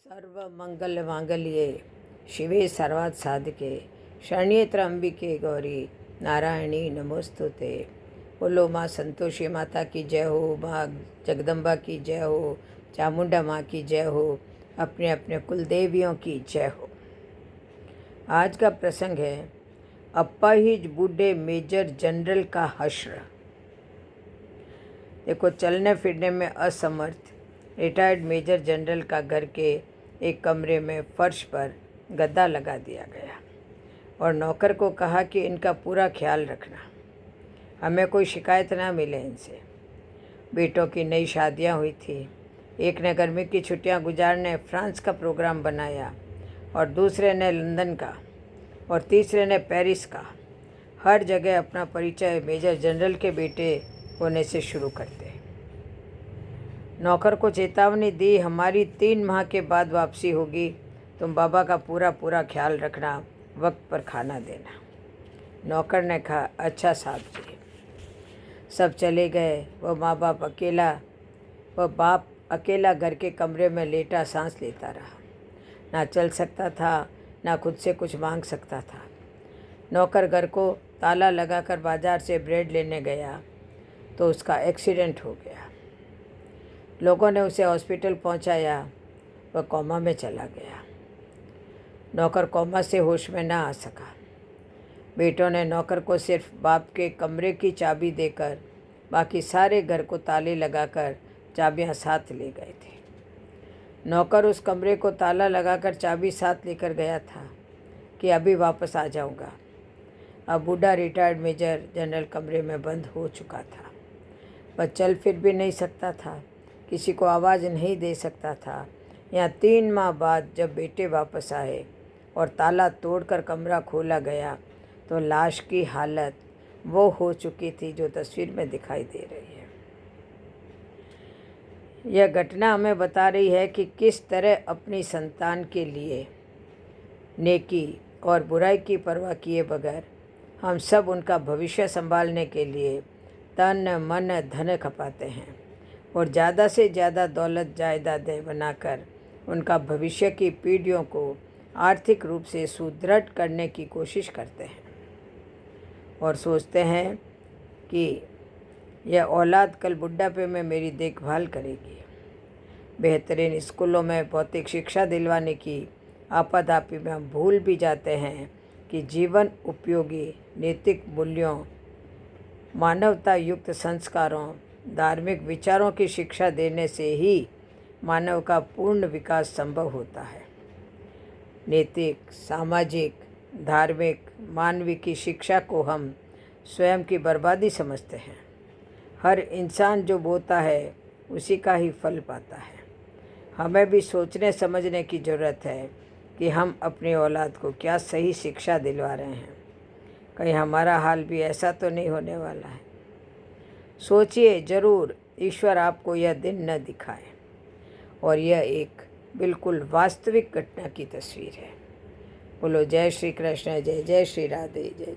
सर्वमंगलमांगल्ये शिवे सर्वार्थसाधके शरण्ये त्र्यंबिके गौरी नारायणी नमोस्तुते। बोलो माँ संतोषी माता की जय हो, माँ जगदम्बा की जय हो, चामुंडा माँ की जय हो, अपने अपने कुल देवियों की जय हो। आज का प्रसंग है अपाहिज बूढ़े मेजर जनरल का हश्र। देखो, चलने फिरने में असमर्थ रिटायर्ड मेजर जनरल का घर के एक कमरे में फर्श पर गद्दा लगा दिया गया और नौकर को कहा कि इनका पूरा ख्याल रखना, हमें कोई शिकायत ना मिले इनसे। बेटों की नई शादियां हुई थी। एक ने गर्मी की छुट्टियां गुजारने फ्रांस का प्रोग्राम बनाया और दूसरे ने लंदन का और तीसरे ने पेरिस का। हर जगह अपना परिचय मेजर जनरल के बेटे होने से शुरू करते। नौकर को चेतावनी दी, हमारी 3 माह के बाद वापसी होगी, तुम बाबा का पूरा ख्याल रखना, वक्त पर खाना देना। नौकर ने कहा, अच्छा साहब जी। सब चले गए। वह बाप अकेला घर के कमरे में लेटा सांस लेता रहा। ना चल सकता था, ना खुद से कुछ मांग सकता था। नौकर घर को ताला लगाकर बाजार से ब्रेड लेने गया तो उसका एक्सीडेंट हो गया। लोगों ने उसे हॉस्पिटल पहुंचाया, वह कोमा में चला गया। नौकर कोमा से होश में ना आ सका। बेटों ने नौकर को सिर्फ बाप के कमरे की चाबी देकर बाकी सारे घर को ताले लगाकर चाबियां साथ ले गए थे। नौकर उस कमरे को ताला लगाकर चाबी साथ लेकर गया था कि अभी वापस आ जाऊंगा। अब बूढ़ा रिटायर्ड मेजर जनरल कमरे में बंद हो चुका था। वह चल फिर भी नहीं सकता था, किसी को आवाज़ नहीं दे सकता था। यहाँ 3 माह बाद जब बेटे वापस आए और ताला तोड़कर कमरा खोला गया तो लाश की हालत वो हो चुकी थी जो तस्वीर में दिखाई दे रही है। यह घटना हमें बता रही है कि किस तरह अपनी संतान के लिए नेकी और बुराई की परवाह किए बगैर हम सब उनका भविष्य संभालने के लिए तन मन धन खपाते हैं और ज़्यादा से ज़्यादा दौलत जायदादें बनाकर उनका भविष्य की पीढ़ियों को आर्थिक रूप से सुदृढ़ करने की कोशिश करते हैं और सोचते हैं कि यह औलाद कल बुढ़ापे में मेरी देखभाल करेगी। बेहतरीन स्कूलों में भौतिक शिक्षा दिलवाने की आपाधापी में हम भूल भी जाते हैं कि जीवन उपयोगी नैतिक मूल्यों, मानवता युक्त संस्कारों, धार्मिक विचारों की शिक्षा देने से ही मानव का पूर्ण विकास संभव होता है। नैतिक, सामाजिक, धार्मिक, मानवीय की शिक्षा को हम स्वयं की बर्बादी समझते हैं। हर इंसान जो बोता है उसी का ही फल पाता है। हमें भी सोचने समझने की ज़रूरत है कि हम अपनी औलाद को क्या सही शिक्षा दिलवा रहे हैं। कहीं हमारा हाल भी ऐसा तो नहीं होने वाला है। सोचिए ज़रूर, ईश्वर आपको यह दिन न दिखाए। और यह एक बिल्कुल वास्तविक घटना की तस्वीर है। बोलो जय श्री कृष्ण, जय जय श्री राधे, जय।